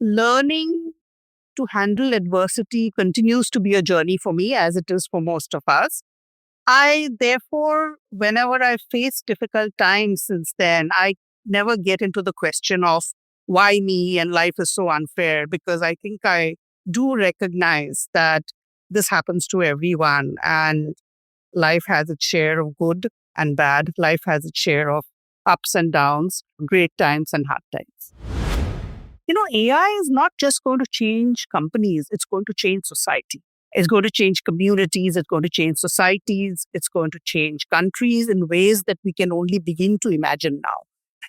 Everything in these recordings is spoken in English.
learning to handle adversity continues to be a journey for me, as it is for most of us. Therefore, whenever I face difficult times since then, I never get into the question of why me and life is so unfair, because I think I do recognize that this happens to everyone and life has its share of good and bad. Life has its share of ups and downs, great times and hard times. AI is not just going to change companies, it's going to change society. It's going to change communities, it's going to change societies, it's going to change countries in ways that we can only begin to imagine now.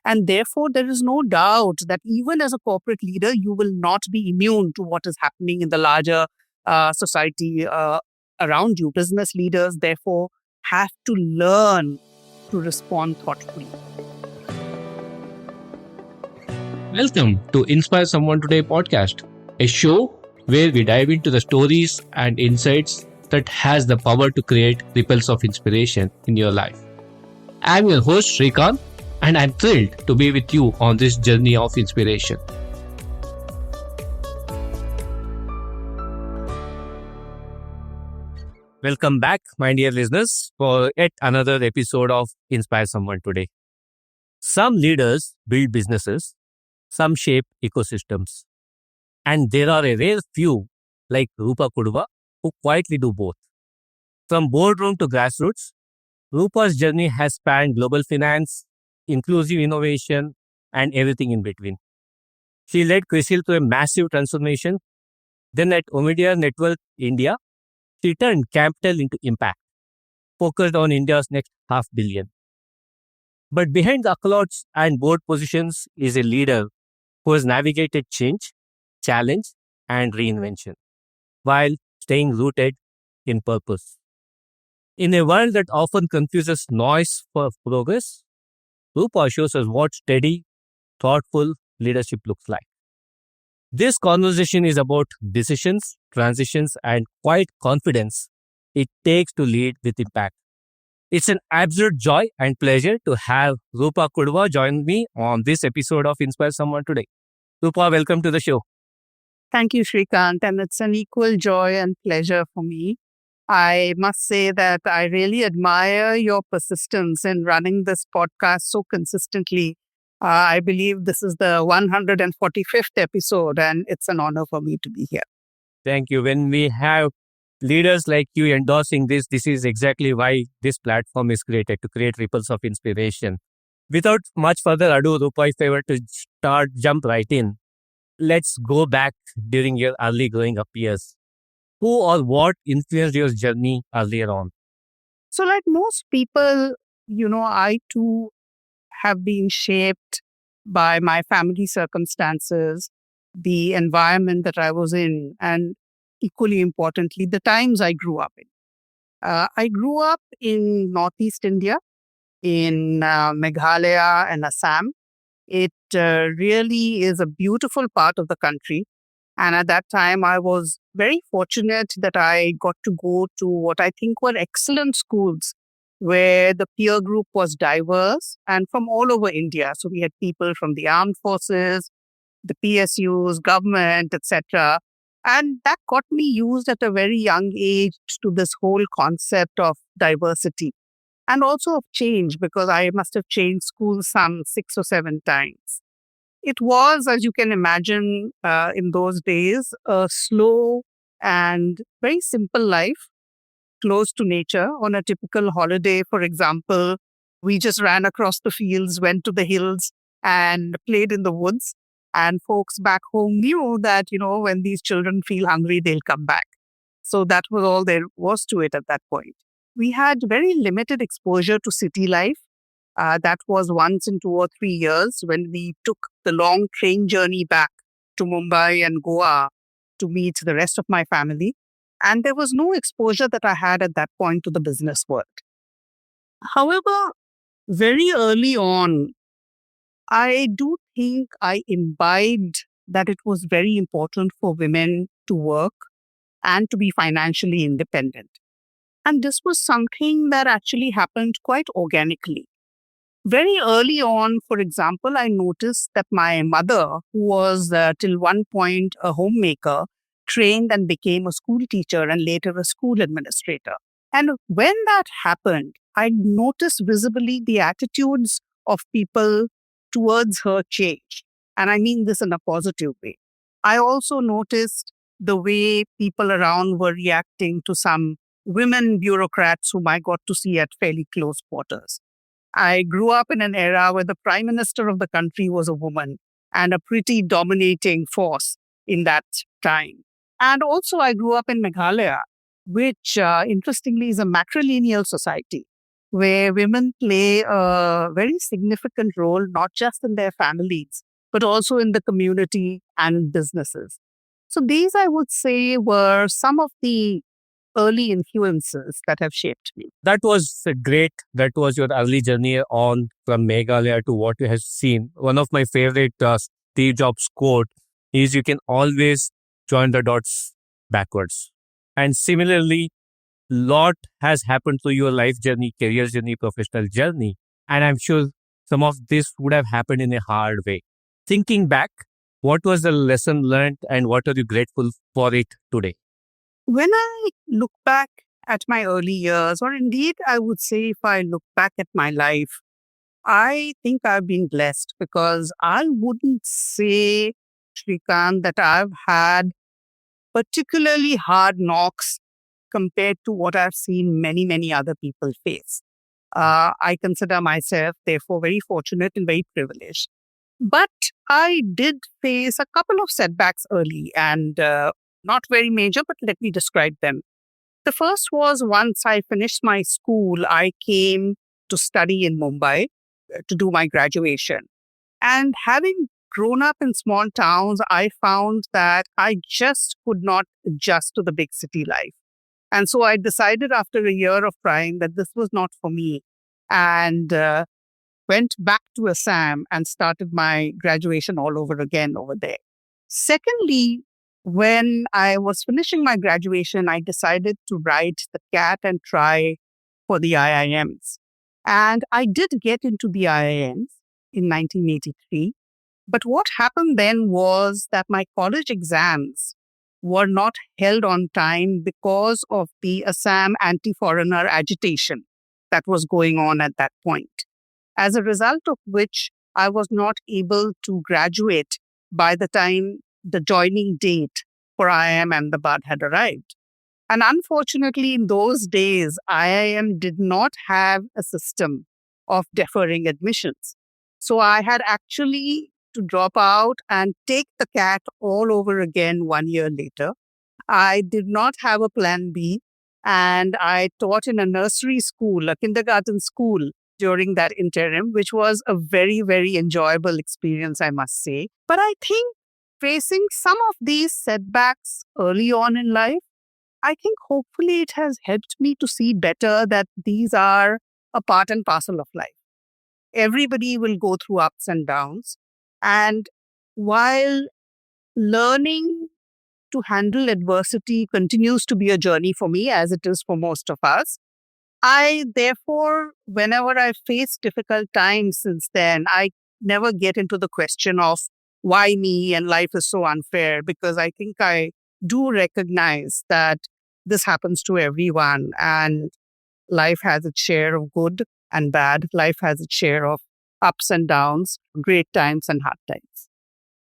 And therefore, there is no doubt that even as a corporate leader, you will not be immune to what is happening in the larger society around you. Business leaders, therefore, have to learn to respond thoughtfully. Welcome to Inspire Someone Today podcast, a show where we dive into the stories and insights that has the power to create ripples of inspiration in your life. I'm your host Shrikant, and I'm thrilled to be with you on this journey of inspiration. Welcome back, my dear listeners, for yet another episode of Inspire Someone Today. Some leaders build businesses, some shape ecosystems, and there are a rare few like Roopa Kudva who quietly do both. From boardroom to grassroots, Roopa's journey has spanned global finance, inclusive innovation, and everything in between. She led CRISIL to a massive transformation. Then at Omidyar Network India, she turned capital into impact, focused on India's next $500 million. But behind the accolades and board positions is a leader who has navigated change, challenge, and reinvention while staying rooted in purpose. In a world that often confuses noise for progress, Roopa shows us what steady, thoughtful leadership looks like. This conversation is about decisions, transitions, and quiet confidence it takes to lead with impact. It's an absolute joy and pleasure to have Roopa Kudva join me on this episode of Inspire Someone Today. Roopa, welcome to the show. Thank you, Shrikant. And it's an equal joy and pleasure for me. I must say that I really admire your persistence in running this podcast so consistently. I believe this is the 145th episode, and it's an honor for me to be here. Thank you. When we have leaders like you endorsing this is exactly why this platform is created, to create ripples of inspiration. Without much further ado, Roopa, if I were to jump right in, let's go back during your early growing up years. Who or what influenced your journey earlier on? So like most people, I too have been shaped by my family circumstances, the environment that I was in, and equally importantly, the times I grew up in. I grew up in Northeast India, in Meghalaya and Assam. It really is a beautiful part of the country. And at that time, I was very fortunate that I got to go to what I think were excellent schools where the peer group was diverse and from all over India. So we had people from the armed forces, the PSUs, government, etc. And that got me used at a very young age to this whole concept of diversity and also of change, because I must have changed schools some 6 or 7 times. It was, as you can imagine, in those days, a slow and very simple life, close to nature. On a typical holiday, for example, we just ran across the fields, went to the hills and played in the woods. And folks back home knew that, when these children feel hungry, they'll come back. So that was all there was to it at that point. We had very limited exposure to city life. That was once in 2 or 3 years when we took the long train journey back to Mumbai and Goa to meet the rest of my family. And there was no exposure that I had at that point to the business world. However, very early on, I do think I imbibed that it was very important for women to work and to be financially independent. And this was something that actually happened quite organically. Very early on, for example, I noticed that my mother, who was till one point a homemaker, trained and became a school teacher and later a school administrator. And when that happened, I noticed visibly the attitudes of people towards her change. And I mean this in a positive way. I also noticed the way people around were reacting to some women bureaucrats whom I got to see at fairly close quarters. I grew up in an era where the prime minister of the country was a woman and a pretty dominating force in that time. And also, I grew up in Meghalaya, which interestingly is a matrilineal society where women play a very significant role, not just in their families, but also in the community and businesses. So, these I would say were some of the early influences that have shaped me. That was great. That was your early journey on from Meghalaya to what you have seen. One of my favorite Steve Jobs quote is you can always join the dots backwards. And similarly, lot has happened to your life journey, career journey, professional journey. And I'm sure some of this would have happened in a hard way. Thinking back, what was the lesson learned and what are you grateful for it today? When I look back at my early years, or indeed, I would say if I look back at my life, I think I've been blessed because I wouldn't say, Shrikant, that I've had particularly hard knocks compared to what I've seen many, many other people face. I consider myself, therefore, very fortunate and very privileged. But I did face a couple of setbacks early and not very major, but let me describe them. The first was once I finished my school, I came to study in Mumbai to do my graduation. And having grown up in small towns, I found that I just could not adjust to the big city life. And so I decided after a year of trying that this was not for me and went back to Assam and started my graduation all over again over there. Secondly, when I was finishing my graduation, I decided to write the CAT and try for the IIMs. And I did get into the IIMs in 1983. But what happened then was that my college exams were not held on time because of the Assam anti foreigner agitation that was going on at that point. As a result of which, I was not able to graduate by the time the joining date for IIM Ahmedabad had arrived. And unfortunately, in those days, IIM did not have a system of deferring admissions. So I had actually to drop out and take the CAT all over again 1 year later. I did not have a plan B, and I taught in a nursery school, a kindergarten school during that interim, which was a very, very enjoyable experience, I must say. But I think facing some of these setbacks early on in life, I think hopefully it has helped me to see better that these are a part and parcel of life. Everybody will go through ups and downs. And while learning to handle adversity continues to be a journey for me, as it is for most of us, I therefore, whenever I face difficult times since then, I never get into the question of why me and life is so unfair, because I think I do recognize that this happens to everyone and life has its share of good and bad. Life has its share of ups and downs, great times and hard times.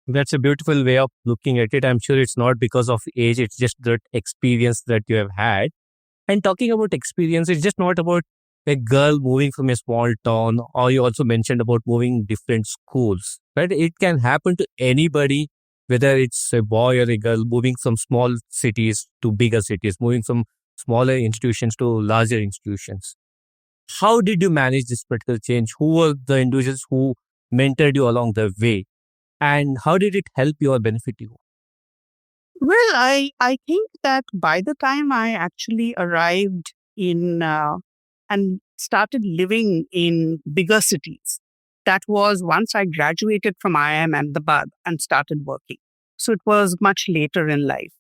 That's a beautiful way of looking at it. I'm sure it's not because of age, it's just that experience that you have had. And talking about experience, it's just not about a girl moving from a small town, or you also mentioned about moving different schools, right? It can happen to anybody, whether it's a boy or a girl moving from small cities to bigger cities, moving from smaller institutions to larger institutions. How did you manage this particular change? Who were the individuals who mentored you along the way? And how did it help you or benefit you? Well, I think that by the time I actually arrived in and started living in bigger cities, that was once I graduated from IIM Ahmedabad and started working. So it was much later in life.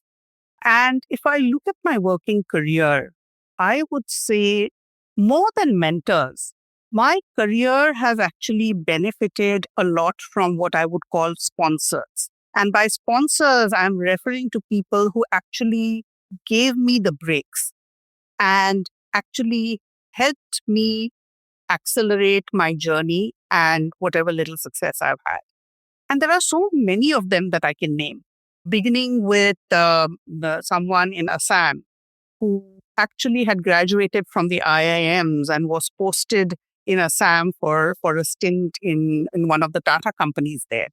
And if I look at my working career, I would say more than mentors, My career has actually benefited a lot from what I would call sponsors. And by sponsors, I'm referring to people who actually gave me the breaks and actually helped me accelerate my journey and whatever little success I've had. And there are so many of them that I can name, beginning with someone in Assam who actually had graduated from the IIMs and was posted in Assam for a stint in one of the Tata companies there.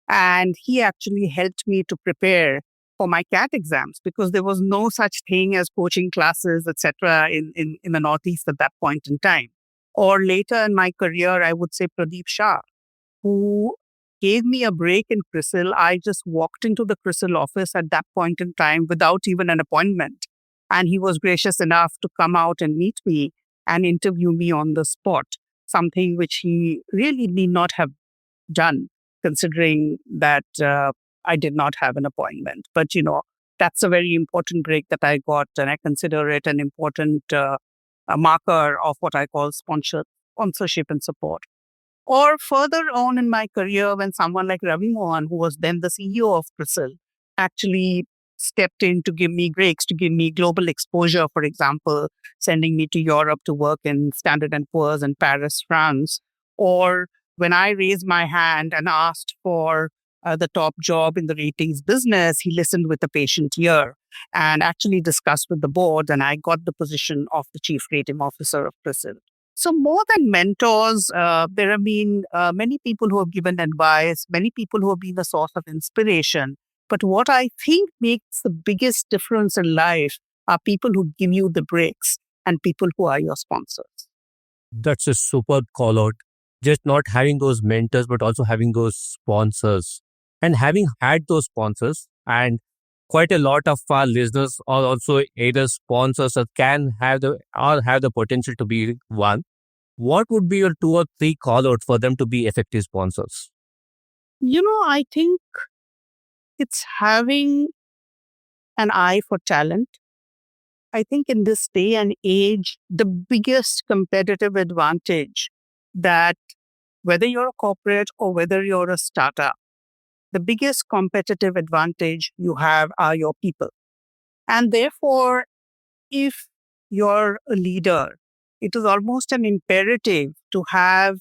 And he actually helped me to prepare for my CAT exams because there was no such thing as coaching classes, etc., in the Northeast at that point in time. Or later in my career, I would say Pradeep Shah, who gave me a break in CRISIL. I just walked into the CRISIL office at that point in time without even an appointment. And he was gracious enough to come out and meet me and interview me on the spot, something which he really need not have done, considering that I did not have an appointment. But, that's a very important break that I got, and I consider it an important a marker of what I call sponsorship and support. Or further on in my career, when someone like Ravi Mohan, who was then the CEO of CRISIL, actually stepped in to give me breaks, to give me global exposure, for example, sending me to Europe to work in Standard& and Poor's in Paris, France. Or when I raised my hand and asked for the top job in the ratings business, he listened with a patient ear and actually discussed with the board, and I got the position of the chief rating officer of CRISIL. So, more than mentors, there have been many people who have given advice, many people who have been a source of inspiration. But what I think makes the biggest difference in life are people who give you the breaks and people who are your sponsors. That's a super call out. Just not having those mentors, but also having those sponsors. And having had those sponsors, and quite a lot of our listeners are also either sponsors or can have the potential to be one. What would be your two or three call out for them to be effective sponsors? I think it's having an eye for talent. I think in this day and age, the biggest competitive advantage that whether you're a corporate or whether you're a startup, the biggest competitive advantage you have are your people. And therefore, if you're a leader, it is almost an imperative to have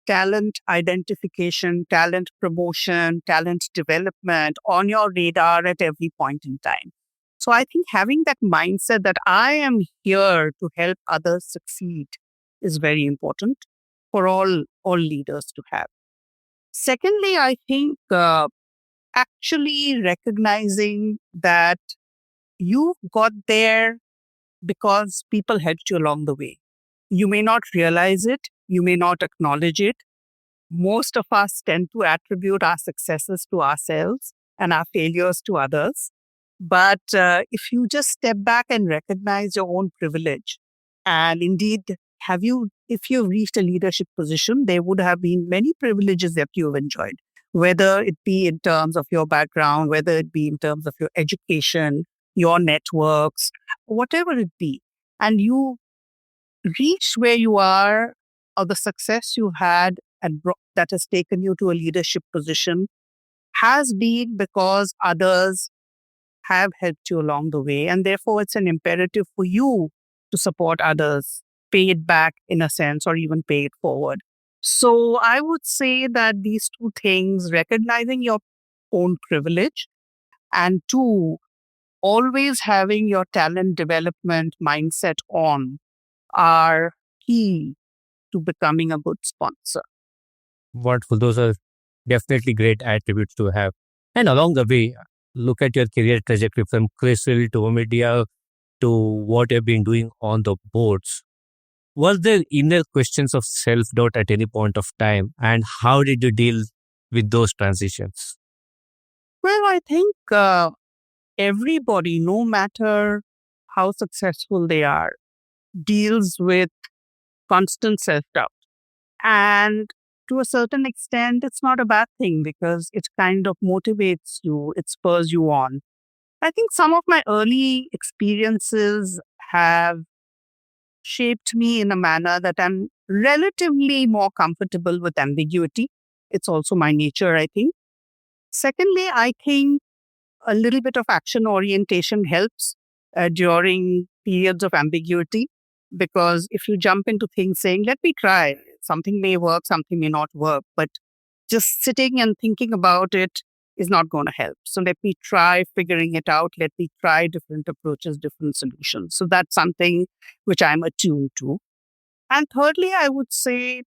talent identification, talent promotion, talent development on your radar at every point in time. So I think having that mindset that I am here to help others succeed is very important for all leaders to have. Secondly, I think actually recognizing that you got there because people helped you along the way. You may not realize it, you may not acknowledge it. Most of us tend to attribute our successes to ourselves and our failures to others. But if you just step back and recognize your own privilege, and indeed, if you've reached a leadership position, there would have been many privileges that you've enjoyed, whether it be in terms of your background, whether it be in terms of your education, your networks, whatever it be. And you reached where you are, or the success you had and that has taken you to a leadership position has been because others have helped you along the way. And therefore, it's an imperative for you to support others, pay it back in a sense, or even pay it forward. So I would say that these two things, recognizing your own privilege, and two, always having your talent development mindset on, are key to becoming a good sponsor. Wonderful. Those are definitely great attributes to have. And along the way, look at your career trajectory from Crystal to media to what you've been doing on the boards. Was there inner questions of self doubt at any point of time? And how did you deal with those transitions? Well, I think everybody, no matter how successful they are, deals with constant self doubt. And to a certain extent, it's not a bad thing because it kind of motivates you, it spurs you on. I think some of my early experiences have shaped me in a manner that I'm relatively more comfortable with ambiguity. It's also my nature, I think. Secondly, I think a little bit of action orientation helps during periods of ambiguity, because if you jump into things saying, let me try, something may work, something may not work, but just sitting and thinking about it is not going to help. So let me try figuring it out. Let me try different approaches, different solutions. So that's something which I'm attuned to. And thirdly, I would say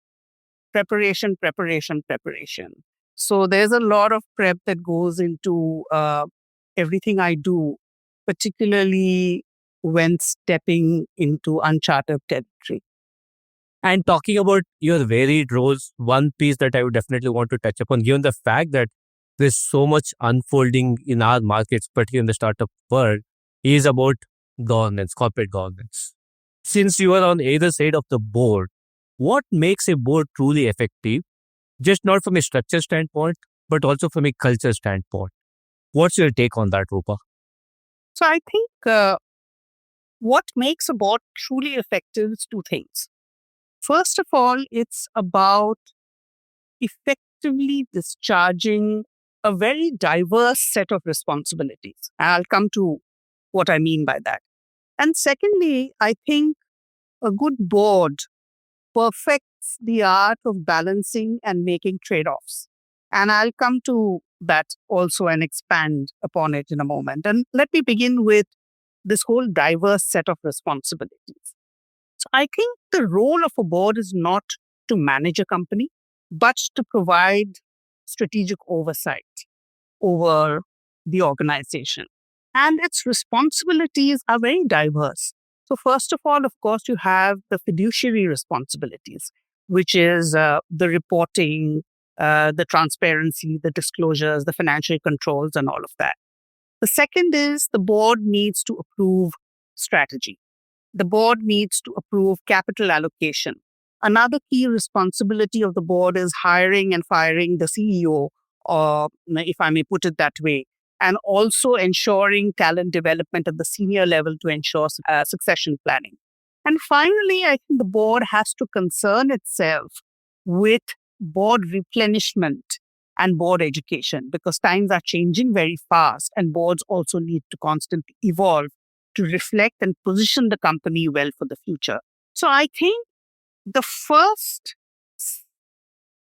preparation, preparation, preparation. So there's a lot of prep that goes into everything I do, particularly when stepping into uncharted territory. And talking about your varied roles, one piece that I would definitely want to touch upon, given the fact that there's so much unfolding in our markets, particularly in the startup world, is about governance, corporate governance. Since you are on either side of the board, what makes a board truly effective, just not from a structure standpoint, but also from a culture standpoint? What's your take on that, Rupa? So I think what makes a board truly effective is two things. First of all, it's about effectively discharging a very diverse set of responsibilities. I'll come to what I mean by that. And secondly, I think a good board perfects the art of balancing and making trade offs. And I'll come to that also and expand upon it in a moment. And let me begin with this whole diverse set of responsibilities. So I think the role of a board is not to manage a company, but to provide strategic oversight over the organization. And its responsibilities are very diverse. So, first of all, of course, you have the fiduciary responsibilities, which is the reporting, the transparency, the disclosures, the financial controls, and all of that. The second is the board needs to approve strategy. The board needs to approve capital allocation. Another key responsibility of the board is hiring and firing the CEO, or if I may put it that way, and also ensuring talent development at the senior level to ensure succession planning. And finally, I think the board has to concern itself with board replenishment and board education, because times are changing very fast and boards also need to constantly evolve to reflect and position the company well for the future. So I think the first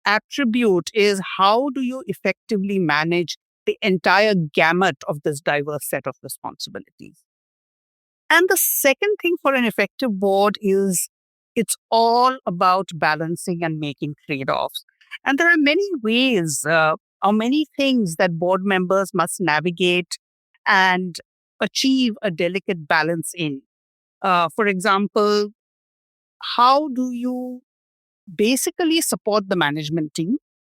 attribute is, how do you effectively manage the entire gamut of this diverse set of responsibilities? And the second thing for an effective board is, it's all about balancing and making trade-offs. And there are many ways or many things that board members must navigate and achieve a delicate balance in. For example, how do you basically support the management team,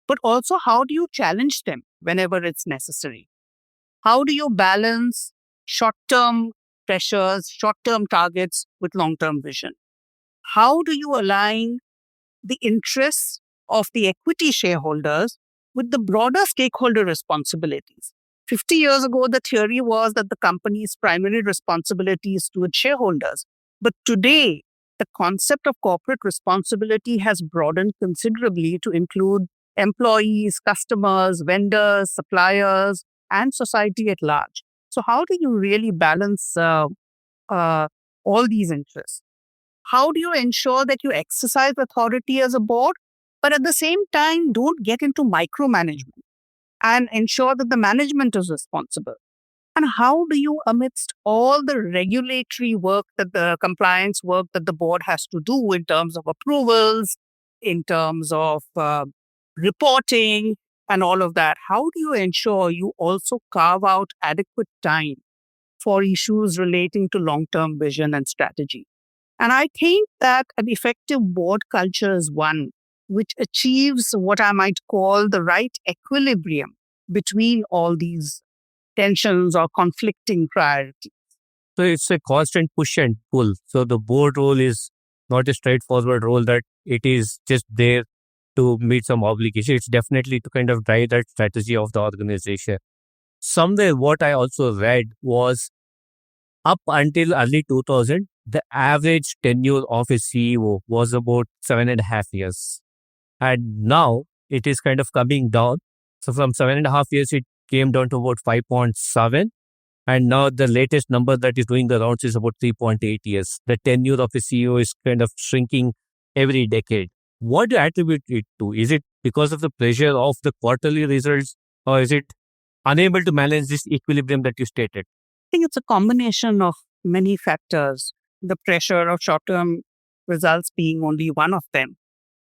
but also how do you challenge them whenever it's necessary? How do you balance short term pressures, short term targets with long term vision? How do you align the interests of the equity shareholders with the broader stakeholder responsibilities? 50 years ago, the theory was that the company's primary responsibility is to its shareholders. But today, the concept of corporate responsibility has broadened considerably to include employees, customers, vendors, suppliers, and society at large. So, how do you really balance all these interests? How do you ensure that you exercise authority as a board, but at the same time, don't get into micromanagement and ensure that the management is responsible? And how do you, amidst all the regulatory work, that the compliance work that the board has to do in terms of approvals, in terms of reporting, and all of that, how do you ensure you also carve out adequate time for issues relating to long term vision and strategy? And I think that an effective board culture is one which achieves what I might call the right equilibrium between all these tensions or conflicting priorities. So it's a constant push and pull. So the board role is not a straightforward role that it is just there to meet some obligation. It's definitely to kind of drive that strategy of the organization. Somewhere, what I also read was Up until early 2000, the average tenure of a CEO was about 7.5 years. And now it is kind of coming down. So from 7.5 years, it came down to about 5.7. And now the latest number that is doing the rounds is about 3.8 years. The tenure of a CEO is kind of shrinking every decade. What do you attribute it to? Is it because of the pressure of the quarterly results, or is it unable to manage this equilibrium that you stated? I think it's a combination of many factors, the pressure of short term results being only one of them.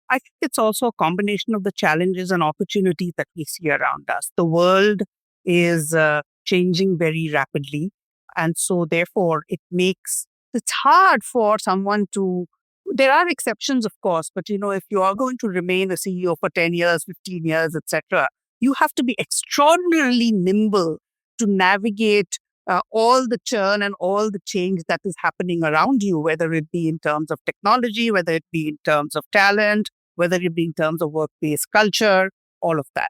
I think it's also a combination of the challenges and opportunities that we see around us. The world is changing very rapidly. And so, therefore, it's hard for someone to. There are exceptions, of course, but if you are going to remain a CEO for 10 years, 15 years, etc., you have to be extraordinarily nimble to navigate all the churn and all the change that is happening around you, whether it be in terms of technology, whether it be in terms of talent, whether it be in terms of workplace culture, all of that.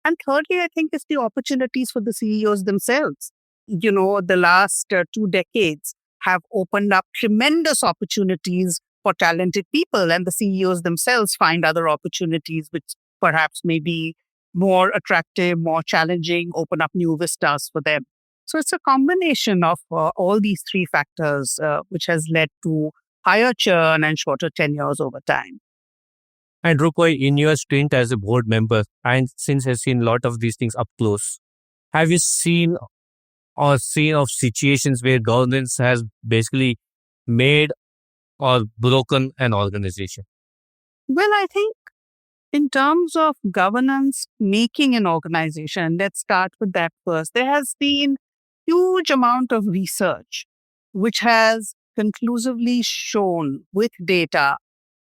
And thirdly, I think it's the opportunities for the CEOs themselves. The last 2 decades have opened up tremendous opportunities for talented people, and the CEOs themselves find other opportunities which perhaps may be more attractive, more challenging, open up new vistas for them. So it's a combination of all these three factors which has led to higher churn and shorter tenures over time. And Rupoi, in your stint as a board member, and since I've seen a lot of these things up close, have you seen of situations where governance has basically made or broken an organization? Well, I think in terms of governance, making an organization, let's start with that first. There has been huge amount of research which has conclusively shown with data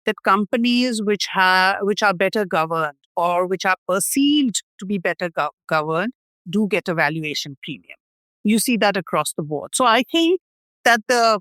that companies which are better governed or which are perceived to be better governed do get a valuation premium. You see that across the board. So I think that the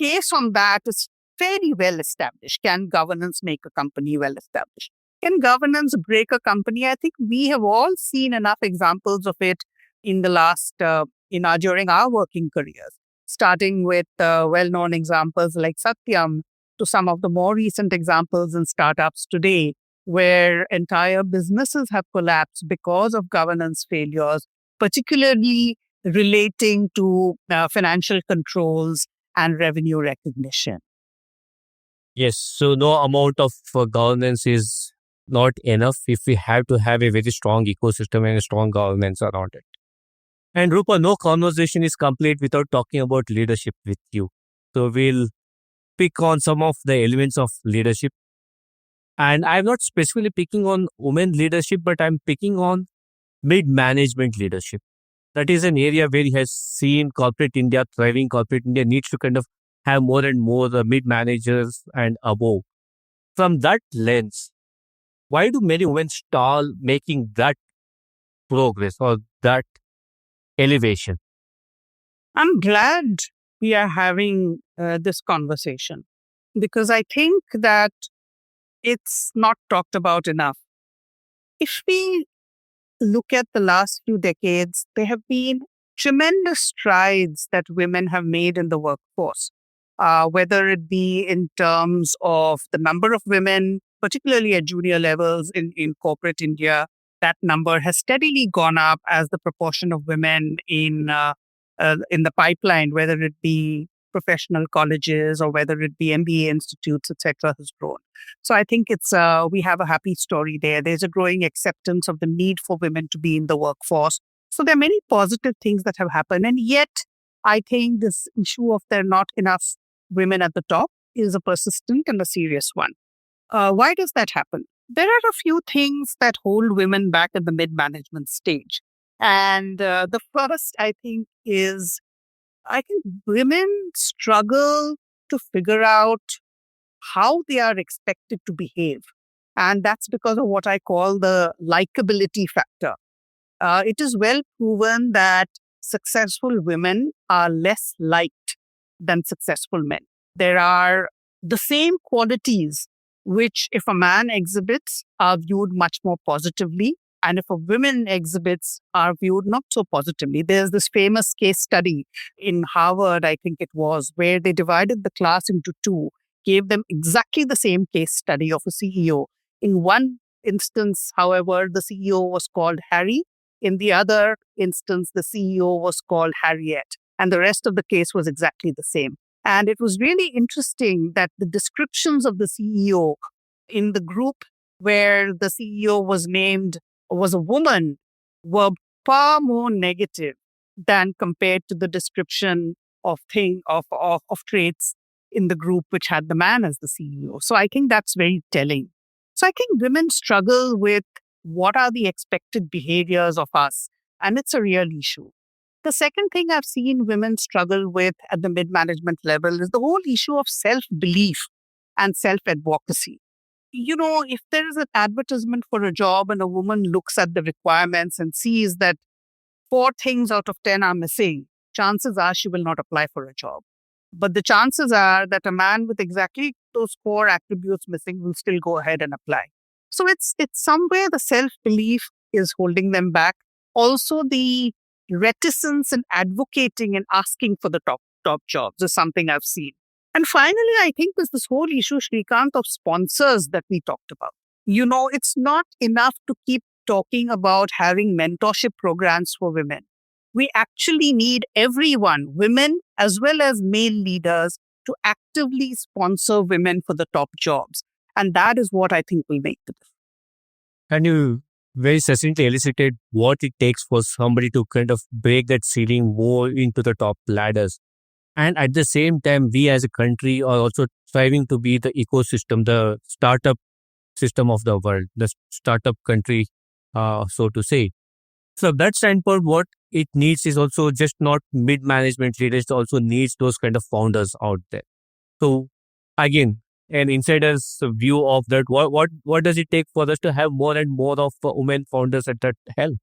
case on that is very well established. Can governance make a company well established? Can governance break a company? I think we have all seen enough examples of it in the last during our working careers, starting with well-known examples like Satyam to some of the more recent examples in startups today, where entire businesses have collapsed because of governance failures, particularly relating to financial controls and revenue recognition. Yes, so no amount of governance is not enough if we have to have a very strong ecosystem and a strong governance around it. And Rupa, no conversation is complete without talking about leadership with you. So we'll pick on some of the elements of leadership. And I'm not specifically picking on women leadership, but I'm picking on mid-management leadership. That is an area where he has seen corporate India thriving. Corporate India needs to kind of have more and more mid-managers and above. From that lens, why do many women stall making that progress or that elevation? I'm glad we are having this conversation because I think that it's not talked about enough. If we look at the last few decades, there have been tremendous strides that women have made in the workforce, whether it be in terms of the number of women, particularly at junior levels in corporate India. That number has steadily gone up as the proportion of women in the pipeline, whether it be professional colleges or whether it be MBA institutes, etc., has grown. So I think we have a happy story there. There's a growing acceptance of the need for women to be in the workforce. So there are many positive things that have happened. And yet, I think this issue of there are not enough women at the top is a persistent and a serious one. Why does that happen? There are a few things that hold women back at the mid-management stage. And the first, I think women struggle to figure out how they are expected to behave. And that's because of what I call the likability factor. It is well proven that successful women are less liked than successful men. There are the same qualities which, if a man exhibits, are viewed much more positively And if a woman exhibits are viewed not so positively, there's this famous case study in Harvard, I think it was, where they divided the class into two, gave them exactly the same case study of a CEO. In one instance, however, the CEO was called Harry. In the other instance, the CEO was called Harriet. And the rest of the case was exactly the same. And it was really interesting that the descriptions of the CEO in the group where the CEO was named was a woman were far more negative than compared to the description of traits in the group which had the man as the CEO. So I think that's very telling. So I think women struggle with what are the expected behaviors of us, and it's a real issue. The second thing I've seen women struggle with at the mid management level is the whole issue of self belief and self advocacy. If there is an advertisement for a job and a woman looks at the requirements and sees that 4 things out of 10 are missing, chances are she will not apply for a job. But the chances are that a man with exactly those 4 attributes missing will still go ahead and apply. So it's somewhere the self-belief is holding them back. Also, the reticence in advocating and asking for the top jobs is something I've seen. And finally, I think there's this whole issue, Shrikant, of sponsors that we talked about. It's not enough to keep talking about having mentorship programs for women. We actually need everyone, women as well as male leaders, to actively sponsor women for the top jobs. And that is what I think will make the difference. And you very succinctly elicited what it takes for somebody to kind of break that ceiling more into the top ladders. And at the same time, we as a country are also striving to be the ecosystem, the startup system of the world, the startup country, so to say. So that standpoint, what it needs is also just not mid-management leaders, it also needs those kind of founders out there. So again, an insider's view of that, what does it take for us to have more and more of women founders at that helm?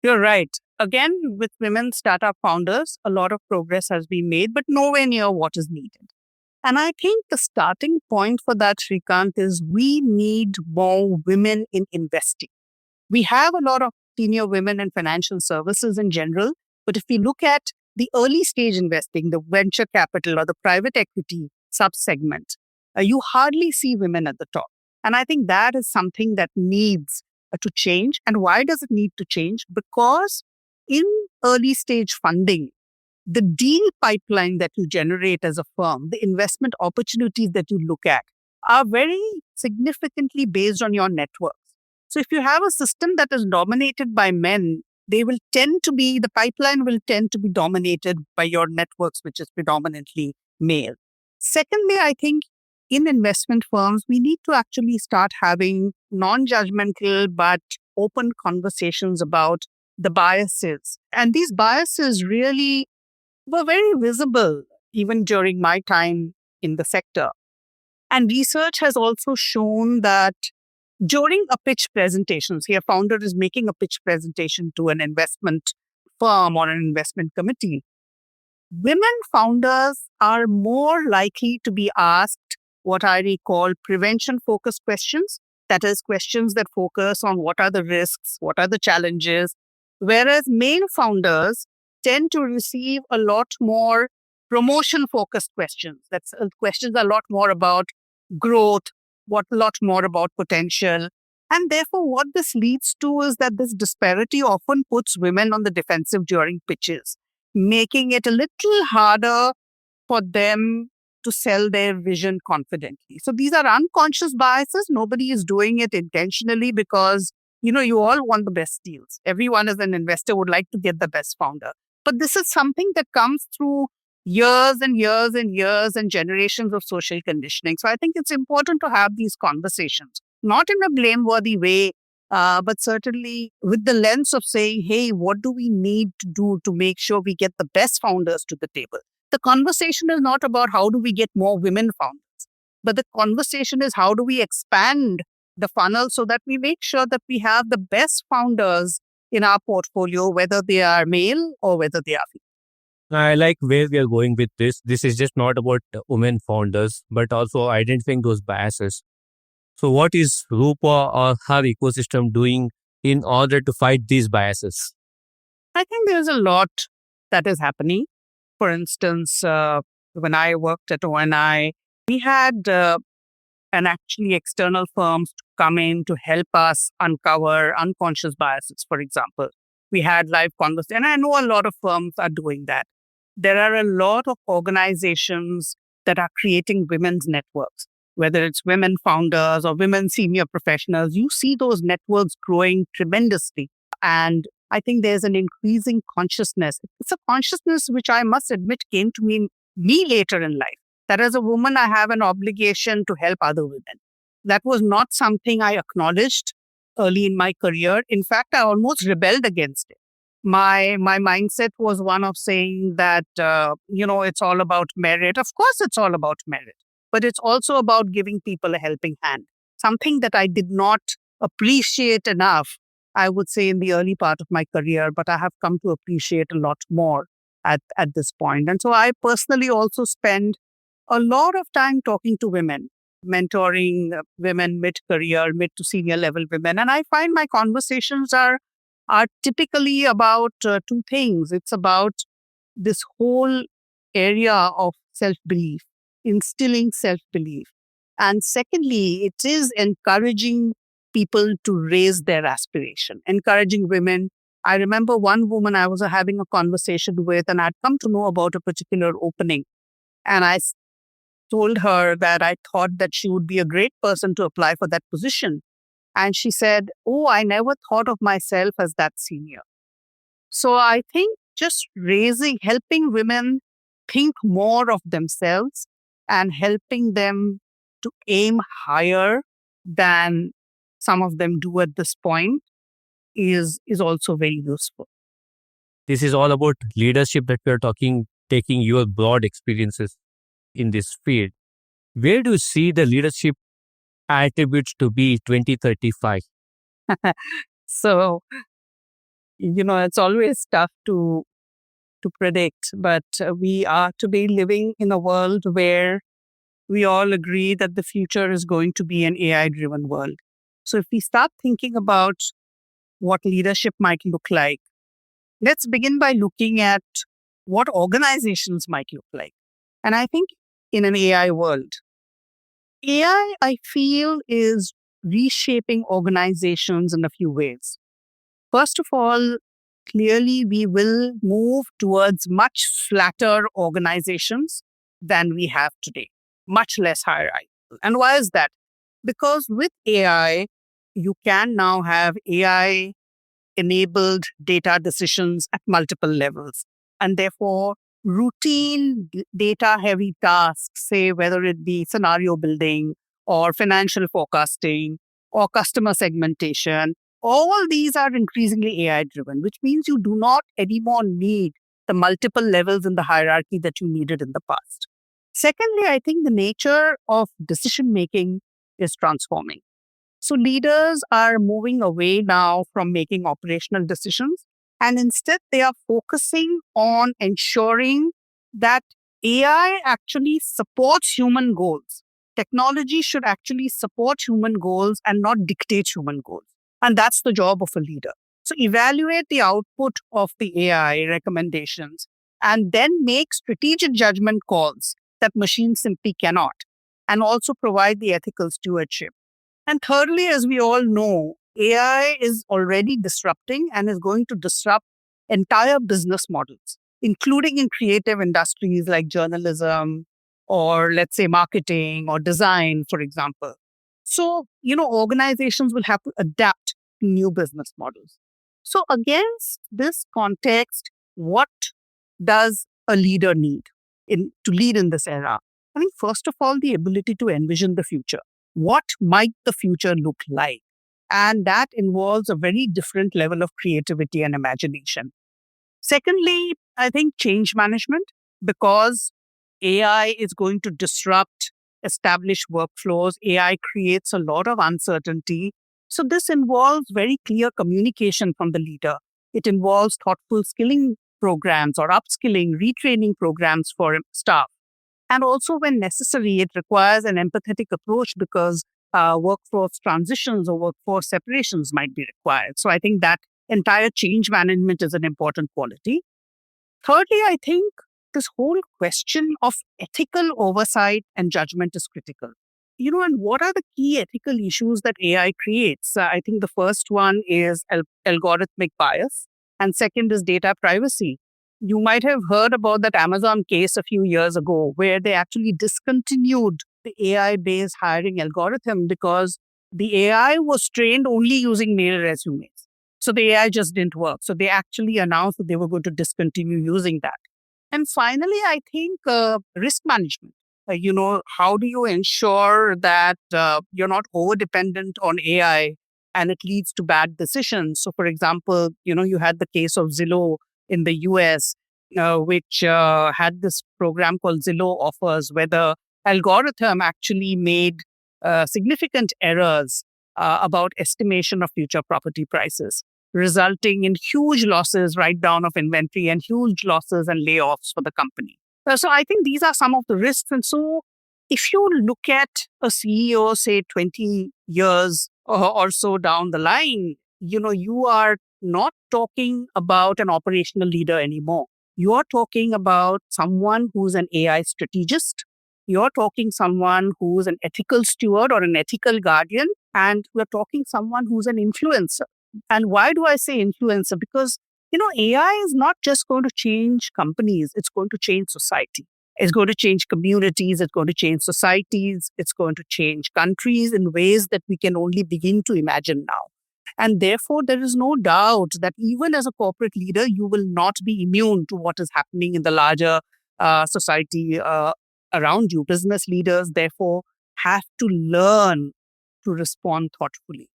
You're right. Again, with women startup founders, a lot of progress has been made, but nowhere near what is needed. And I think the starting point for that, Shrikant, is we need more women in investing. We have a lot of senior women in financial services in general, but if we look at the early stage investing, the venture capital or the private equity subsegment, you hardly see women at the top. And I think that is something that needs to change. And why does it need to change? Because in early stage funding, the deal pipeline that you generate as a firm, the investment opportunities that you look at are very significantly based on your networks. So if you have a system that is dominated by men, the pipeline will tend to be dominated by your networks, which is predominantly male. Secondly, I think in investment firms, we need to actually start having non-judgmental but open conversations about the biases. And these biases really were very visible even during my time in the sector. And research has also shown that during a pitch presentation, say a founder is making a pitch presentation to an investment firm or an investment committee, women founders are more likely to be asked what I call prevention-focused questions. That is, questions that focus on what are the risks, what are the challenges, whereas male founders tend to receive a lot more promotion-focused questions. That's questions a lot more about growth, a lot more about potential. And therefore, what this leads to is that this disparity often puts women on the defensive during pitches, making it a little harder for them to sell their vision confidently. So these are unconscious biases. Nobody is doing it intentionally because, you all want the best deals. Everyone as an investor would like to get the best founder. But this is something that comes through years and years and years and generations of social conditioning. So I think it's important to have these conversations, not in a blameworthy way, but certainly with the lens of saying, hey, what do we need to do to make sure we get the best founders to the table? The conversation is not about how do we get more women founders, but the conversation is how do we expand the funnel so that we make sure that we have the best founders in our portfolio, whether they are male or whether they are female. I like where we are going with this. This is just not about women founders, but also identifying those biases. So what is Roopa or her ecosystem doing in order to fight these biases? I think there's a lot that is happening. For instance, when I worked at ONI, we had and actually external firms to come in to help us uncover unconscious biases, for example. We had live conversations, and I know a lot of firms are doing that. There are a lot of organizations that are creating women's networks, whether it's women founders or women senior professionals. You see those networks growing tremendously. And I think there's an increasing consciousness. It's a consciousness which I must admit came to me later in life, that as a woman, I have an obligation to help other women. That was not something I acknowledged early in my career. In fact, I almost rebelled against it. My mindset was one of saying that, it's all about merit. Of course, it's all about merit, but it's also about giving people a helping hand, something that I did not appreciate enough, I would say, in the early part of my career, but I have come to appreciate a lot more at this point. And so I personally also spend a lot of time talking to women, mentoring women mid-career, mid to senior level women. And I find my conversations are typically about two things. It's about this whole area of self-belief, instilling self-belief. And secondly, it is encouraging people to raise their aspiration, encouraging women. I remember one woman I was having a conversation with, and I'd come to know about a particular opening. And I told her that I thought that she would be a great person to apply for that position. And she said, "Oh, I never thought of myself as that senior." So I think just helping women think more of themselves and helping them to aim higher than some of them do at this point is also very useful. This is all about leadership that we are talking, taking your broad experiences in this field. Where do you see the leadership attributes to be 2035? So, it's always tough to predict, but we are today living in a world where we all agree that the future is going to be an AI driven world. So if we start thinking about what leadership might look like, let's begin by looking at what organizations might look like. And I think in an AI world, I feel, is reshaping organizations in a few ways. First of all, clearly we will move towards much flatter organizations than we have today, much less hierarchical. And why is that? Because with AI, you can now have AI enabled data decisions at multiple levels. And therefore, routine data heavy tasks, say whether it be scenario building or financial forecasting or customer segmentation, all these are increasingly AI driven, which means you do not anymore need the multiple levels in the hierarchy that you needed in the past. Secondly, I think the nature of decision making is transforming. So leaders are moving away now from making operational decisions, and instead they are focusing on ensuring that AI actually supports human goals. Technology should actually support human goals and not dictate human goals. And that's the job of a leader. So evaluate the output of the AI recommendations and then make strategic judgment calls that machines simply cannot, and also provide the ethical stewardship. And thirdly, as we all know, AI is already disrupting and is going to disrupt entire business models, including in creative industries like journalism or, let's say, marketing or design, for example. So, organizations will have to adapt to new business models. So, against this context, what does a leader need to lead in this era? I think, first of all, the ability to envision the future. What might the future look like? And that involves a very different level of creativity and imagination. Secondly, I think change management, because AI is going to disrupt established workflows. AI creates a lot of uncertainty. So this involves very clear communication from the leader. It involves thoughtful skilling programs or upskilling, retraining programs for staff. And also, when necessary, it requires an empathetic approach, because workforce transitions or workforce separations might be required. So I think that entire change management is an important quality. Thirdly, I think this whole question of ethical oversight and judgment is critical. And what are the key ethical issues that AI creates? I think the first one is algorithmic bias, and second is data privacy. You might have heard about that Amazon case a few years ago where they actually discontinued the AI based hiring algorithm because the AI was trained only using male resumes. So the AI just didn't work. So they actually announced that they were going to discontinue using that. And finally, I think risk management. How do you ensure that you're not over dependent on AI and it leads to bad decisions? So, for example, you had the case of Zillow in the US, which had this program called Zillow Offers, where the algorithm actually made significant errors about estimation of future property prices, resulting in huge losses, write down of inventory, and huge losses and layoffs for the company. So I think these are some of the risks. And so if you look at a CEO, say 20 years or so down the line, you are not talking about an operational leader anymore. You are talking about someone who's an AI strategist. You're talking someone who's an ethical steward or an ethical guardian. And we're talking someone who's an influencer. And why do I say influencer? Because, AI is not just going to change companies, it's going to change society. It's going to change communities, it's going to change societies, it's going to change countries in ways that we can only begin to imagine now. And therefore, there is no doubt that even as a corporate leader, you will not be immune to what is happening in the larger society around you. Business leaders, therefore, have to learn to respond thoughtfully.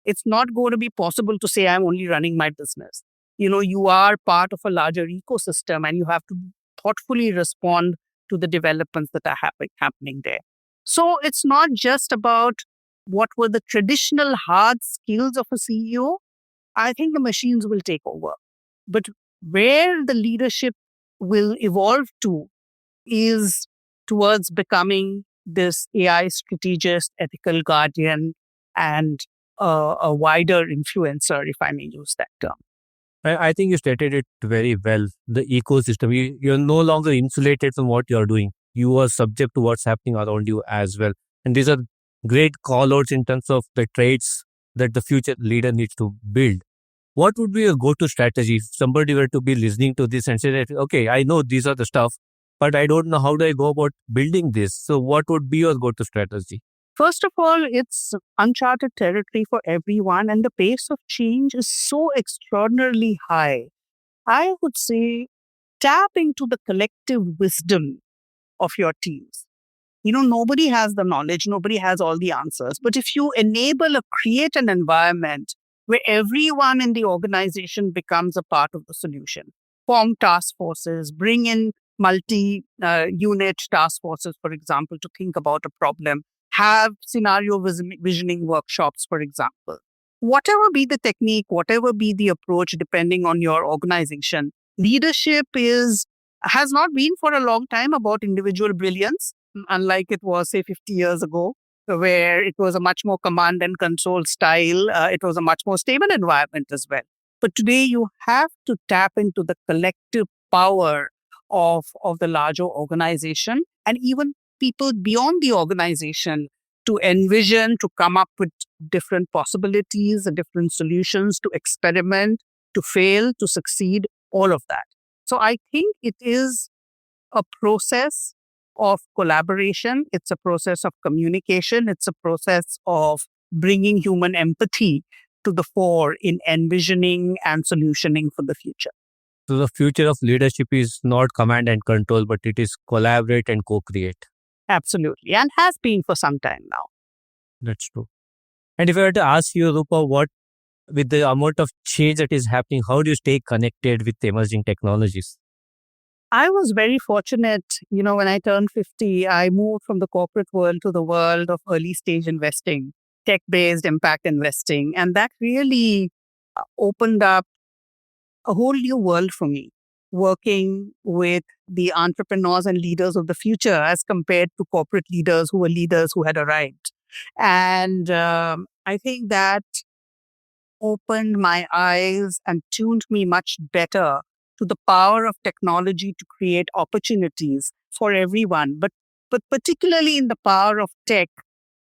It's not going to be possible to say, I'm only running my business. You are part of a larger ecosystem and you have to thoughtfully respond to the developments that are happening there. So it's not just about what were the traditional hard skills of a CEO. I think the machines will take over. But where the leadership will evolve to is towards becoming this AI strategist, ethical guardian, and a wider influencer, if I may use that term. I think you stated it very well. The ecosystem, you're no longer insulated from what you're doing. You are subject to what's happening around you as well. And these are great call outs in terms of the traits that the future leader needs to build. What would be a go-to strategy if somebody were to be listening to this and say that, okay, I know these are the stuff, but I don't know how do I go about building this. So what would be your go-to strategy? First of all, it's uncharted territory for everyone, and the pace of change is so extraordinarily high. I would say tap into the collective wisdom of your teams. Nobody has the knowledge, nobody has all the answers. But if you create an environment where everyone in the organization becomes a part of the solution, form task forces, bring in multi-unit task forces, for example, to think about a problem, have scenario visioning workshops, for example. Whatever be the technique, whatever be the approach, depending on your organization, leadership has not been for a long time about individual brilliance, unlike it was, say, 50 years ago, where it was a much more command and control style. It was a much more stable environment as well. But today you have to tap into the collective power of the larger organization and even people beyond the organization to envision, to come up with different possibilities, different solutions, to experiment, to fail, to succeed, all of that. So I think it is a process of collaboration. It's a process of communication. It's a process of bringing human empathy to the fore in envisioning and solutioning for the future. So the future of leadership is not command and control, but it is collaborate and co-create. Absolutely. And has been for some time now. That's true. And if I were to ask you, Roopa, what with the amount of change that is happening, how do you stay connected with emerging technologies? I was very fortunate, when I turned 50, I moved from the corporate world to the world of early stage investing, tech-based impact investing. And that really opened up a whole new world for me, working with the entrepreneurs and leaders of the future as compared to corporate leaders who were leaders who had arrived. And I think that opened my eyes and tuned me much better to the power of technology to create opportunities for everyone, but particularly in the power of tech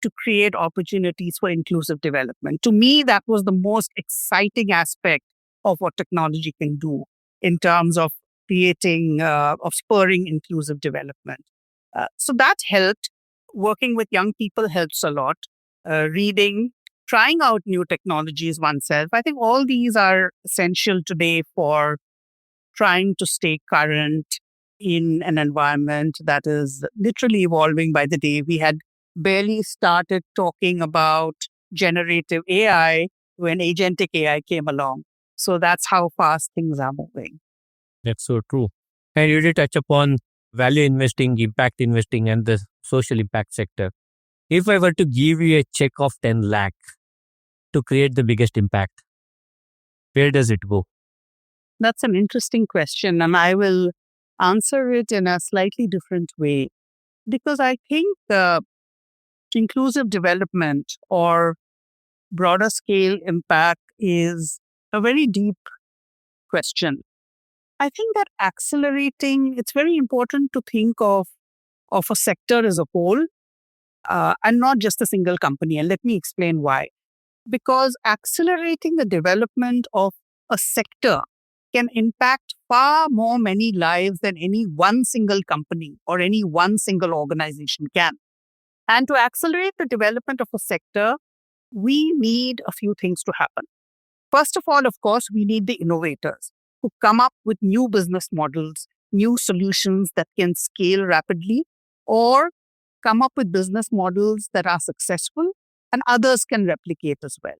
to create opportunities for inclusive development. To me, that was the most exciting aspect of what technology can do in terms of of spurring inclusive development. So that helped. Working with young people helps a lot. Reading, trying out new technologies oneself. I think all these are essential today for trying to stay current in an environment that is literally evolving by the day. We had barely started talking about generative AI when agentic AI came along. So that's how fast things are moving. That's so true. And you did touch upon value investing, impact investing, and the social impact sector. If I were to give you a check of 10 lakh to create the biggest impact, where does it go? That's an interesting question, and I will answer it in a slightly different way because I think inclusive development or broader scale impact is a very deep question. I think that accelerating, it's very important to think of a sector as a whole and not just a single company. And let me explain why. Because accelerating the development of a sector can impact far more many lives than any one single company or any one single organization can. And to accelerate the development of a sector, we need a few things to happen. First of all, of course, we need the innovators who come up with new business models, new solutions that can scale rapidly, or come up with business models that are successful and others can replicate as well.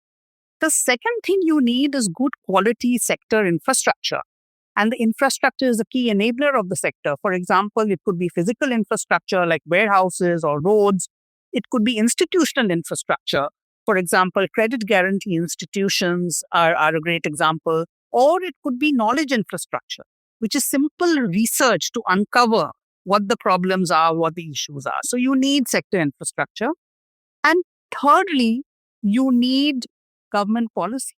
The second thing you need is good quality sector infrastructure. And the infrastructure is a key enabler of the sector. For example, it could be physical infrastructure like warehouses or roads. It could be institutional infrastructure. For example, credit guarantee institutions are a great example. Or it could be knowledge infrastructure, which is simple research to uncover what the problems are, what the issues are. So you need sector infrastructure. And thirdly, you need government policy,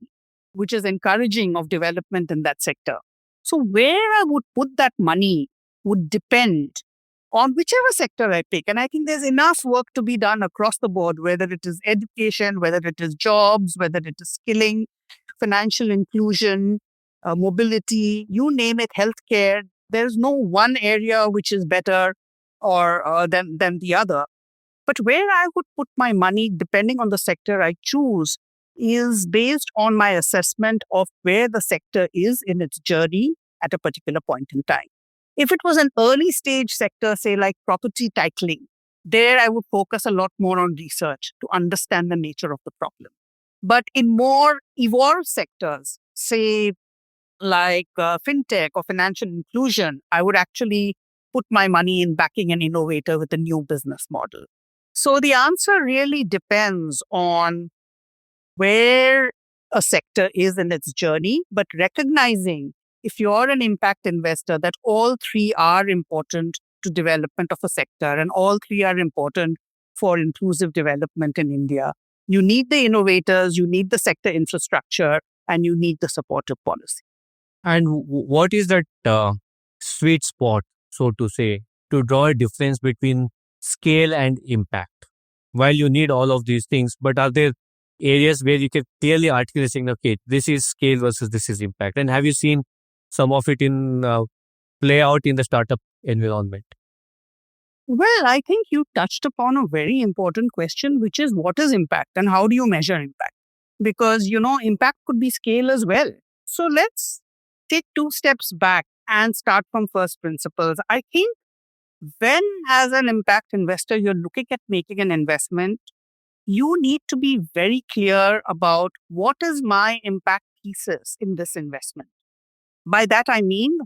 which is encouraging of development in that sector. So where I would put that money would depend on whichever sector I pick. And I think there's enough work to be done across the board, whether it is education, whether it is jobs, whether it is skilling, financial inclusion, mobility, you name it, healthcare. There's no one area which is better or than the other. But where I would put my money, depending on the sector I choose, is based on my assessment of where the sector is in its journey at a particular point in time. If it was an early stage sector, say like property titling, there I would focus a lot more on research to understand the nature of the problem. But in more evolved sectors, say like fintech or financial inclusion, I would actually put my money in backing an innovator with a new business model. So the answer really depends on where a sector is in its journey, but recognizing if you're an impact investor that all three are important to development of a sector and all three are important for inclusive development in India. You need the innovators, you need the sector infrastructure, and you need the supportive policy. And what is that sweet spot, so to say, to draw a difference between scale and impact? While you need all of these things, but are there areas where you can clearly articulate saying, okay, this is scale versus this is impact? And have you seen some of it in play out in the startup environment? Well, I think you touched upon a very important question, which is what is impact and how do you measure impact? Because, impact could be scale as well. So let's take two steps back and start from first principles. I think when, as an impact investor, you're looking at making an investment, you need to be very clear about what is my impact thesis in this investment. By that, I mean,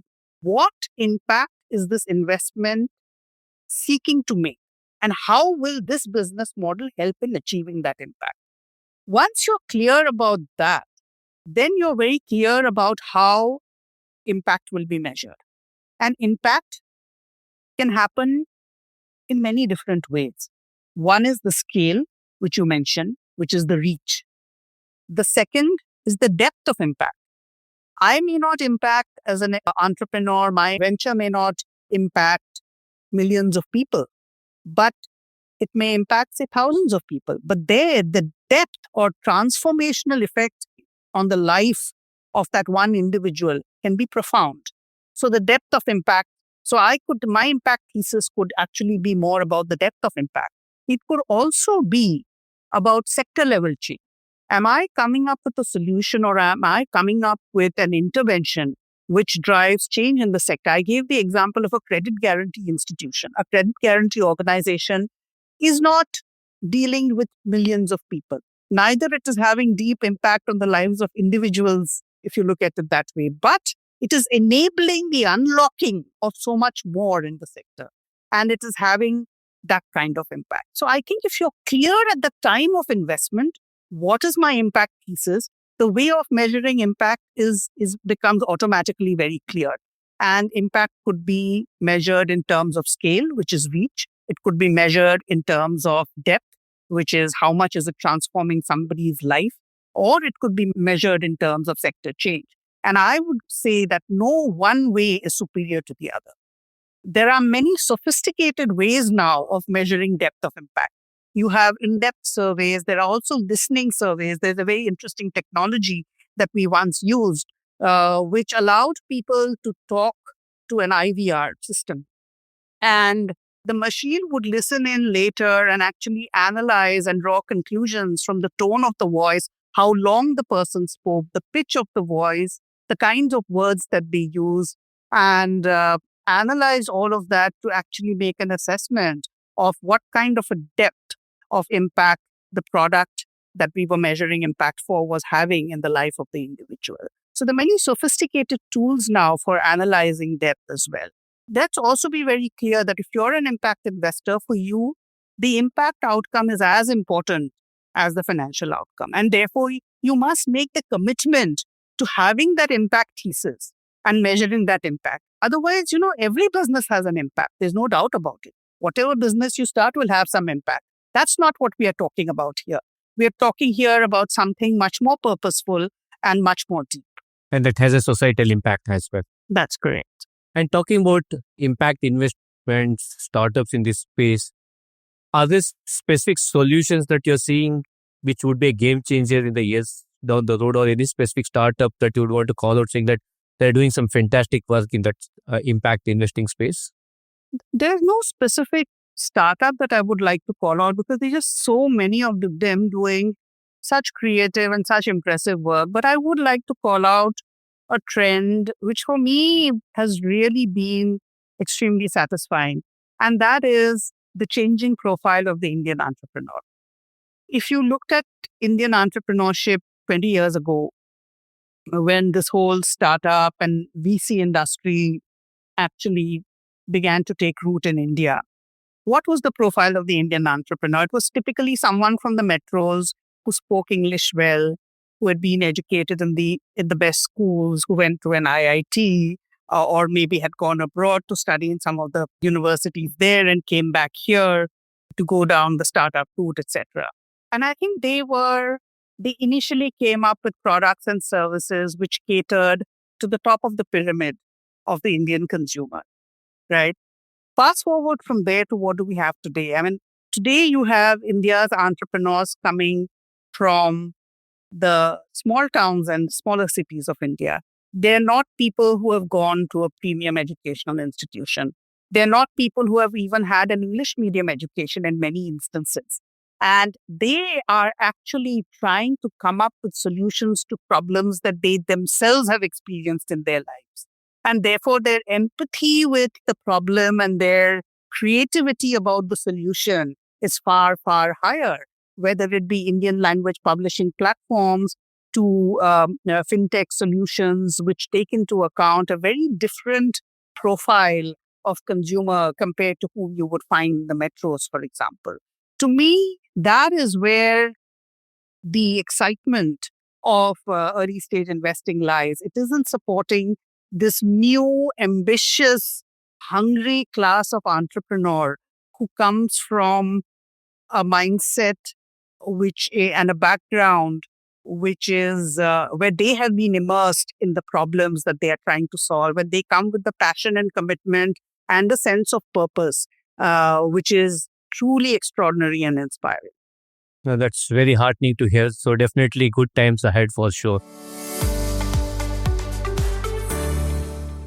what impact is this investment seeking to make? And how will this business model help in achieving that impact? Once you're clear about that, then you're very clear about how impact will be measured. And impact can happen in many different ways. One is the scale, which you mentioned, which is the reach. The second is the depth of impact. I may not impact as an entrepreneur, my venture may not impact millions of people, but it may impact, say, thousands of people. But there, the depth or transformational effect on the life of that one individual can be profound. So the depth of impact. So my impact thesis could actually be more about the depth of impact. It could also be about sector level change. Am I coming up with a solution, or am I coming up with an intervention which drives change in the sector? I gave the example of a credit guarantee institution. A credit guarantee organization is not dealing with millions of people. Neither it is having deep impact on the lives of individuals, if you look at it that way, but it is enabling the unlocking of so much more in the sector. And it is having that kind of impact. So I think if you're clear at the time of investment, what is my impact thesis? The way of measuring impact is becomes automatically very clear. And impact could be measured in terms of scale, which is reach. It could be measured in terms of depth, which is how much is it transforming somebody's life, or it could be measured in terms of sector change. And I would say that no one way is superior to the other. There are many sophisticated ways now of measuring depth of impact. You have in-depth surveys. There are also listening surveys. There's a very interesting technology that we once used, which allowed people to talk to an IVR system. And the machine would listen in later and actually analyze and draw conclusions from the tone of the voice, how long the person spoke, the pitch of the voice, the kinds of words that they use, and analyze all of that to actually make an assessment of what kind of a depth of impact the product that we were measuring impact for was having in the life of the individual. So there are many sophisticated tools now for analyzing depth as well. Let's also be very clear that if you're an impact investor, for you, the impact outcome is as important as the financial outcome. And therefore, you must make the commitment to having that impact thesis and measuring that impact. Otherwise, every business has an impact. There's no doubt about it. Whatever business you start will have some impact. That's not what we are talking about here. We are talking here about something much more purposeful and much more deep. And that has a societal impact as well. That's correct. And talking about impact investments, startups in this space, are there specific solutions that you're seeing which would be a game changer in the years down the road, or any specific startup that you would want to call out saying that they're doing some fantastic work in that impact investing space? There's no specific startup that I would like to call out because there's just so many of them doing such creative and such impressive work. But I would like to call out a trend which for me has really been extremely satisfying. And that is the changing profile of the Indian entrepreneur. If you looked at Indian entrepreneurship 20 years ago, when this whole startup and VC industry actually began to take root in India, what was the profile of the Indian entrepreneur? It was typically someone from the metros who spoke English well, who had been educated in the best schools, who went to an IIT, or maybe had gone abroad to study in some of the universities there and came back here to go down the startup route, etc. And I think they initially came up with products and services which catered to the top of the pyramid of the Indian consumer, right? Fast forward from there to what do we have today? I mean, today you have India's entrepreneurs coming from the small towns and smaller cities of India. They're not people who have gone to a premium educational institution. They're not people who have even had an English medium education in many instances. And they are actually trying to come up with solutions to problems that they themselves have experienced in their lives. And therefore, their empathy with the problem and their creativity about the solution is far, far higher, whether it be Indian language publishing platforms to fintech solutions, which take into account a very different profile of consumer compared to who you would find in the metros, for example. To me, that is where the excitement of early stage investing lies. It isn't supporting this new, ambitious, hungry class of entrepreneur who comes from a mindset and a background which is where they have been immersed in the problems that they are trying to solve, and they come with the passion and commitment and a sense of purpose, which is truly extraordinary and inspiring. Now, that's very heartening to hear. So definitely good times ahead for sure.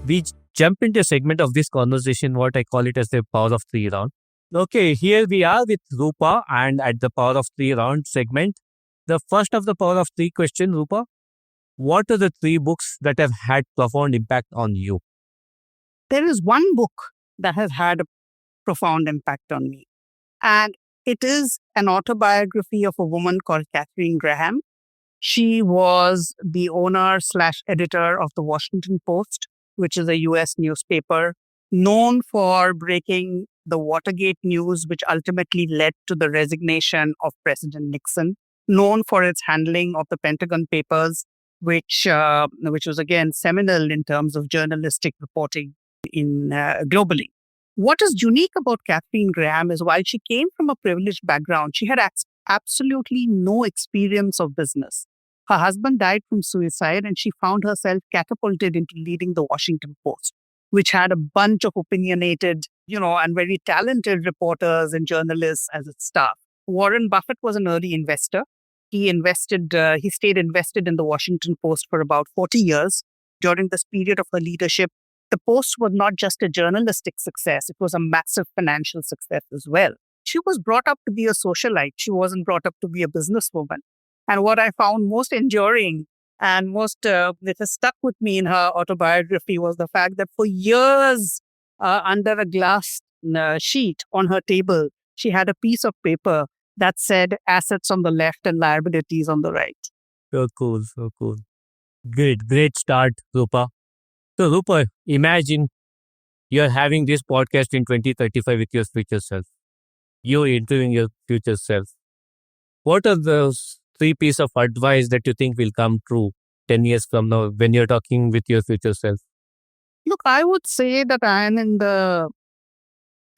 We jump into a segment of this conversation, what I call it as the power of three round. Okay, here we are with Roopa and at the power of three round segment. The first of the power of three question, Roopa, what are the three books that have had profound impact on you? There is one book that has had a profound impact on me, and it is an autobiography of a woman called Catherine Graham. She was the owner slash editor of the Washington Post, which is a US newspaper known for breaking the Watergate news, which ultimately led to the resignation of President Nixon, known for its handling of the Pentagon Papers, which was again seminal in terms of journalistic reporting in globally. What is unique about Catherine Graham is while she came from a privileged background, she had absolutely no experience of business. Her husband died from suicide, and she found herself catapulted into leading the Washington Post, which had a bunch of opinionated, and very talented reporters and journalists as its staff. Warren Buffett was an early investor. He stayed invested in the Washington Post for about 40 years. During this period of her leadership, the Post was not just a journalistic success, it was a massive financial success as well. She was brought up to be a socialite. She wasn't brought up to be a businesswoman. And what I found most enduring and most that has stuck with me in her autobiography was the fact that for years, under a glass sheet on her table, she had a piece of paper that said assets on the left and liabilities on the right. So cool, so cool. Great start, Rupa. So, Rupa, imagine you're having this podcast in 2035 with your future self. You're interviewing your future self. What are those three pieces of advice that you think will come true 10 years from now when you're talking with your future self? Look, I would say that I am in the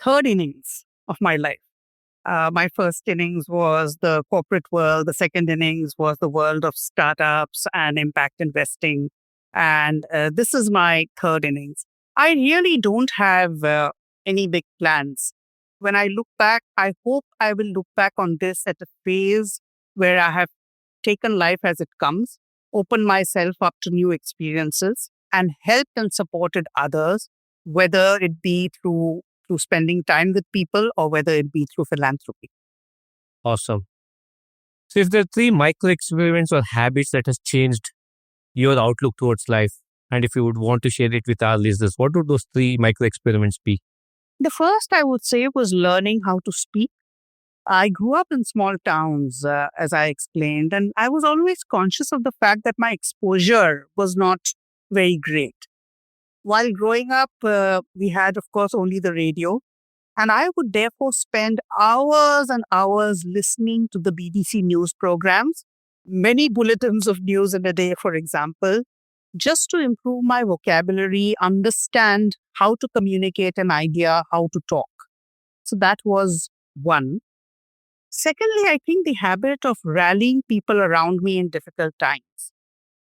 third innings of my life. My first innings was the corporate world. The second innings was the world of startups and impact investing. And this is my third innings. I really don't have any big plans. When I look back, I hope I will look back on this at a phase where I have taken life as it comes, opened myself up to new experiences, and helped and supported others, whether it be through spending time with people or whether it be through philanthropy. Awesome. So, if there are three micro experiments or habits that has changed your outlook towards life, and if you would want to share it with our listeners, what would those three micro experiments be? The first I would say was learning how to speak. I grew up in small towns, as I explained, and I was always conscious of the fact that my exposure was not very great. While growing up, we had, of course, only the radio. And I would therefore spend hours and hours listening to the BBC news programs, many bulletins of news in a day, for example, just to improve my vocabulary, understand how to communicate an idea, how to talk. So that was one. Secondly, I think the habit of rallying people around me in difficult times.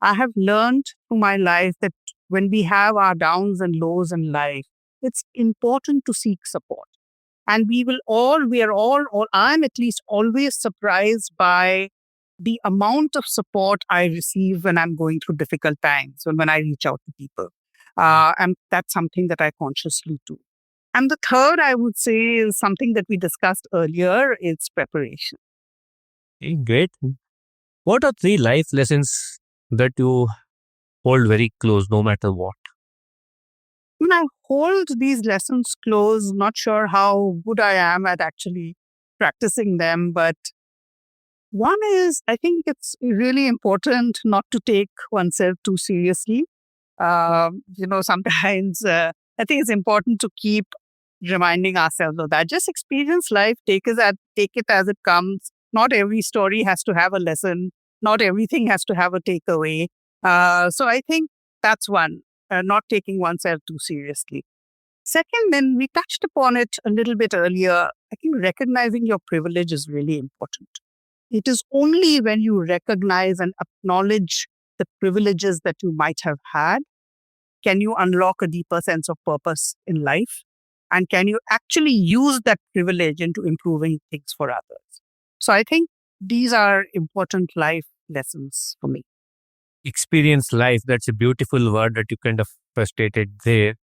I have learned through my life that when we have our downs and lows in life, it's important to seek support. And I'm at least always surprised by the amount of support I receive when I'm going through difficult times, when I reach out to people. And that's something that I consciously do. And the third, I would say, is something that we discussed earlier, it's preparation. Okay, great. What are three life lessons that you hold very close no matter what? When I hold these lessons close, not sure how good I am at actually practicing them, but one is I think it's really important not to take oneself too seriously. Sometimes I think it's important to keep reminding ourselves of that. Just experience life, take it as it comes. Not every story has to have a lesson. Not everything has to have a takeaway. So I think that's one, not taking oneself too seriously. Second, then we touched upon it a little bit earlier. I think recognizing your privilege is really important. It is only when you recognize and acknowledge the privileges that you might have had, can you unlock a deeper sense of purpose in life? And can you actually use that privilege into improving things for others? So I think these are important life lessons for me. Experience life. That's a beautiful word that you kind of stated there.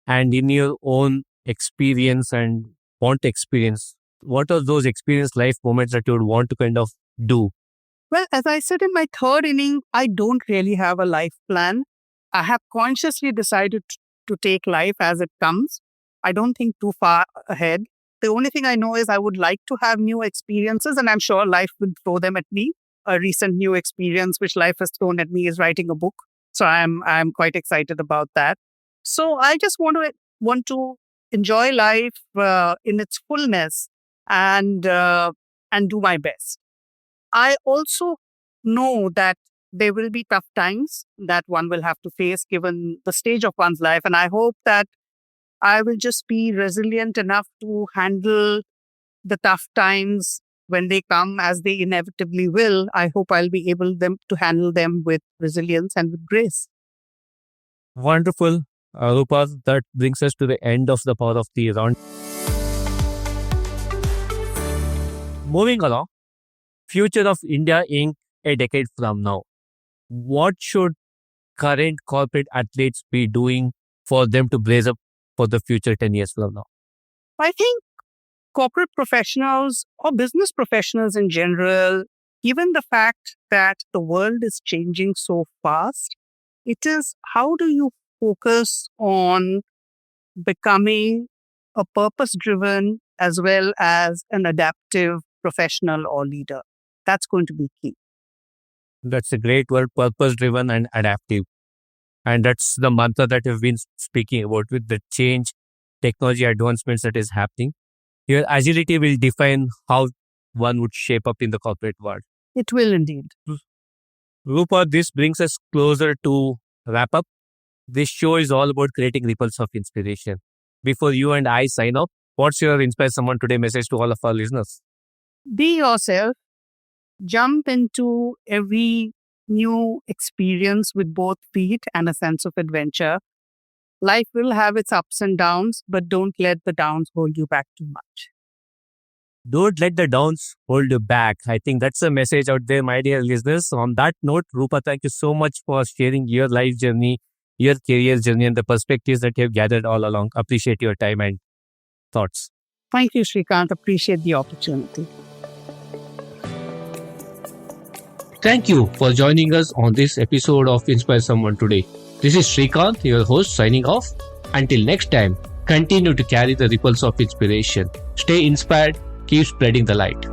And in your own experience and want experience, what are those experience life moments that you would want to kind of do? Well, as I said in my third inning, I don't really have a life plan. I have consciously decided to take life as it comes. I don't think too far ahead. The only thing I know is I would like to have new experiences, and I'm sure life will throw them at me. A recent new experience which life has thrown at me is writing a book. So I'm quite excited about that. So I just want to enjoy life in its fullness and do my best. I also know that there will be tough times that one will have to face given the stage of one's life. And I hope that I will just be resilient enough to handle the tough times when they come, as they inevitably will. I hope I'll be able to handle them with resilience and with grace. Wonderful. Rupa, that brings us to the end of the part of the round. Moving along, future of India Inc. a decade from now. What should current corporate athletes be doing for them to blaze up for the future 10 years from now? I think corporate professionals or business professionals in general, given the fact that the world is changing so fast, it is how do you focus on becoming a purpose-driven as well as an adaptive professional or leader. That's going to be key. That's a great word, purpose-driven and adaptive. And that's the mantra that we've been speaking about with the change, technology advancements that is happening. Your agility will define how one would shape up in the corporate world. It will indeed. Rupa, this brings us closer to wrap up. This show is all about creating ripples of inspiration. Before you and I sign off, what's your Inspire Someone Today message to all of our listeners? Be yourself. Jump into every new experience with both feet and a sense of adventure. Life will have its ups and downs, but don't let the downs hold you back too much. Don't let the downs hold you back. I think that's a message out there, my dear listeners. On that note, Rupa, thank you so much for sharing your life journey, your career journey, and the perspectives that you have gathered all along. Appreciate your time and thoughts. Thank you, Srikanth. Appreciate the opportunity. Thank you for joining us on this episode of Inspire Someone Today. This is Srikanth, your host, signing off. Until next time, continue to carry the ripples of inspiration. Stay inspired, keep spreading the light.